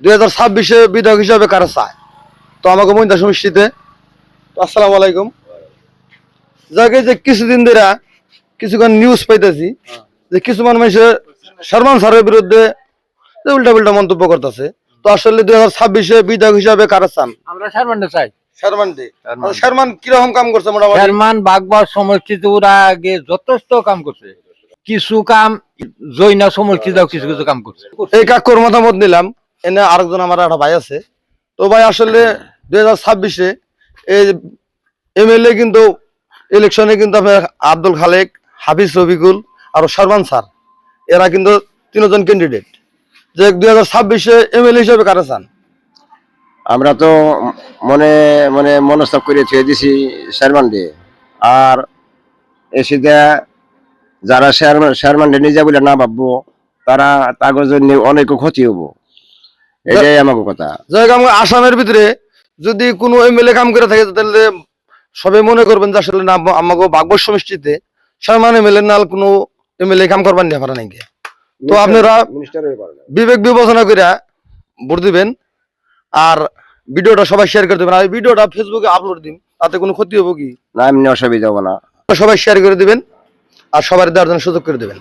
2026-এ বিধায়ক হিসাবে কারা চায়? তো আমাকে মহিন্দা সমষ্টিতে। তো আসসালামু আলাইকুম। যাকে যে কিছুদিন ধরে কিছুক্ষণ নিউজ পাইতেছি যে কিছু মানুষের শর্মান স্যারের বিরুদ্ধে উল্টা পাল্টা মন্তব্য করতেছে। তো আসলে 2026-এ বিধায়ক হিসাবে কারা চান? আমরা শারমানটা চাই। শর্মান কিরকম কাম করছে মোটামুটি? শারমান বাগবার সমষ্টিতে ওরা আগে যথেষ্ট কাম করছে, কিছু কাম জৈনা সমষ্টিতেও কিছু কিছু কাম করছে। এই কাকুর মতামত নিলাম। এনে আরেকজন আমার একটা ভাই আছে। তো ভাই আসলে 2026-এ এই এমএলএ কিন্তু ইলেকশনে কিন্তু আপনার আব্দুল খালেক, হাফিজ রফিকুল আর শর্মান স্যার, এরা কিন্তু তিনজন ক্যান্ডিডেট। যে 2026-এ এমএলএ হিসেবে কারা চান? আমরা তো মনে মনে মনস্তাব করে থুয়ে দিছি শেরমান্ডে। আর এসে যারা শেরমান্ডে নিজে বলে না ভাববো, তারা তাদের জন্য অনেক ক্ষতি হবো। এটাই আমার কথা। যাই হোক, আসামের ভিতরে যদি কোনো এমএলএ কাম করে থাকে তাহলে সবাই মনে করবেন যে আসলে না আমাকে বাগবর সমষ্টিতে শর্মান এমএলএ নাল কোনো এমএলএ কাম করবার নিয়ে পারে নাকি। তো আপনারা বিবেক বিবেচনা করে ভোট দিবেন। আর ভিডিওটা সবাই শেয়ার করে দেবেন। আর ভিডিওটা ফেসবুকে আপলোড দিন, তাতে কোনো ক্ষতি হবো কি? না, এমনি অসুবিধা হবো না। সবাই শেয়ার করে দিবেন আর সবার দেওয়ার জন্য সুযোগ করে দেবেন।